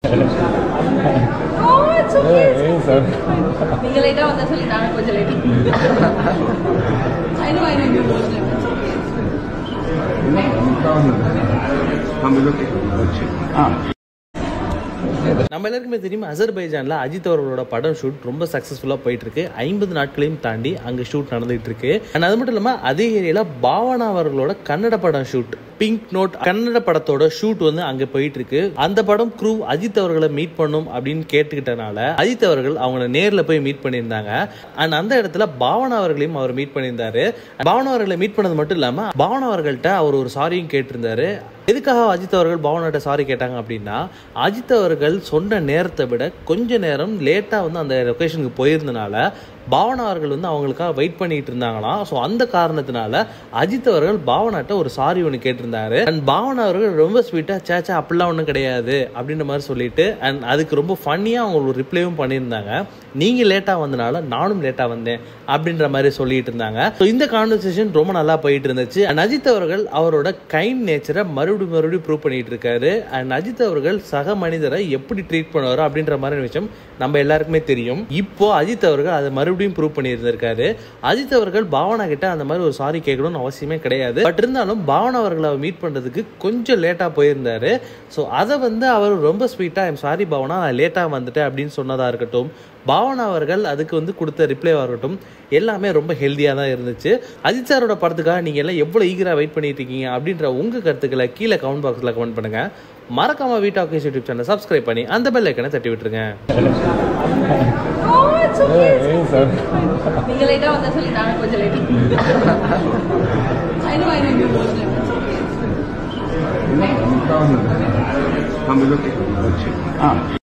Oh, it's okay. It's okay. நீங்க லேட்டா வந்தா சொல்லி நான் கொஞ்சம் late. I know you both late. It's okay. நம்ம எல்லாருக்குமே தெரியும் அசர்பைஜான்ல அஜித் அவர்களோட படம் ஷூட் ரொம்ப சக்சஸ்ஃபுல்லா போயிட்டு இருக்கு. 50 நாட்களையும் தாண்டி அங்க ஷூட் நடந்துட்டு இருக்கு. அது மட்டும் இல்லாம அதே ஏரியால பாவனா அவர்களோட கன்னட படம் ஷூட் பிங்க் நோட் கன்னட படத்தோட ஷூட் வந்து அங்க போயிட்டு இருக்கு. அந்த படம் க்ரூ அஜித் அவர்களை மீட் பண்ணும் அப்படின்னு கேட்டுக்கிட்டனால அஜித் அவர்கள் அவங்கள நேர்ல போய் மீட் பண்ணியிருந்தாங்க. அண்ட் அந்த இடத்துல பாவனா அவர்களையும் அவர் மீட் பண்ணியிருந்தாரு. பாவனா அவர்களை மீட் பண்ணது மட்டும் இல்லாம பாவனா அவர்கள்ட்ட அவர் ஒரு சாரியும் கேட்டிருந்தாரு. எதுக்காக அஜித் அவர்கள் பாவனாட்ட சாரி கேட்டாங்க அப்படின்னா, அஜித் அவர்கள் சொன்ன நேரத்தை விட கொஞ்ச நேரம் லேட்டா வந்து அந்த லொகேஷனுக்கு போயிருந்தனால பாவனா அவர்கள் வந்து அவங்களுக்காக வெயிட் பண்ணிட்டு இருந்தாங்களாம். ஸோ அந்த காரணத்தினால அஜித் அவர்கள் பாவனாட்ட ஒரு சாரி ஒன்று கேட்டிருந்தாரு. அண்ட் பாவனா அவர்கள் ரொம்ப ஸ்வீட்டா சேச்சா அப்படிலாம் ஒன்றும் கிடையாது அப்படின்ற மாதிரி சொல்லிட்டு அண்ட் அதுக்கு ரொம்ப ஃபன்னியா அவங்க ஒரு ரிப்ளையும் பண்ணியிருந்தாங்க. நீங்க லேட்டா வந்தனால நானும் லேட்டா வந்தேன் அப்படின்ற மாதிரி சொல்லிட்டு இருந்தாங்க. ஸோ இந்த கான்வர்சேஷன் ரொம்ப நல்லா போயிட்டு இருந்துச்சு. அண்ட் அஜித் அவர்கள் அவரோட கைண்ட் நேச்சரை மறுபடியும் ப்ரூவ் பண்ணிட்டு இருக்காரு. அண்ட் அஜித் அவர்கள் சக மனிதரை எப்படி ட்ரீட் பண்ணுவாரோ அப்படின்ற மாதிரி விஷயம் நம்ம எல்லாருக்குமே தெரியும். இப்போ அஜித் அவர்கள் அதை மறுபடியும் ப்ரூவ் பண்ணியிருந்திருக்காரு. அஜித் அவர்கள் பாவனா கிட்ட அந்த மாதிரி ஒரு சாரி கேட்கணும்னு அவசியமே கிடையாது. பட் இருந்தாலும் பாவனா அவர்களை மீட் பண்றதுக்கு கொஞ்சம் லேட்டா போயிருந்தாரு. ஸோ அதை வந்து அவர் ரொம்ப ஸ்வீட்டா ஐம் சாரி பாவனா நான் லேட்டா வந்துட்டேன் அப்படின்னு சொன்னதா இருக்கட்டும், பாவனா அவர்கள் அதுக்கு வந்து கொடுத்த ரிப்ளைவா இருக்கட்டும், எல்லாமே ரொம்ப ஹெல்தியா தான் இருந்துச்சு. அஜித் சாரோட படத்துக்காக நீங்க எல்லாம் எவ்வளவு ஈகரா வெயிட் பண்ணிட்டு இருக்கீங்க அப்படின்ற உங்க கருத்துக்களை கீழே கமெண்ட் பாக்ஸ்ல கமெண்ட் பண்ணுங்க. மறக்காம வீட்டாக்கேஸ் யூடியூப் சேனலை சப்ஸ்கிரைப் பண்ணி அந்த பெல் ஐக்கனை தட்டி விட்டுருங்க. Oh, it's okay. It's okay. நீங்க லேட்டா வந்தா சொல்லி நான் கொஞ்சம் late. I know you both late. It's okay. I'm looking.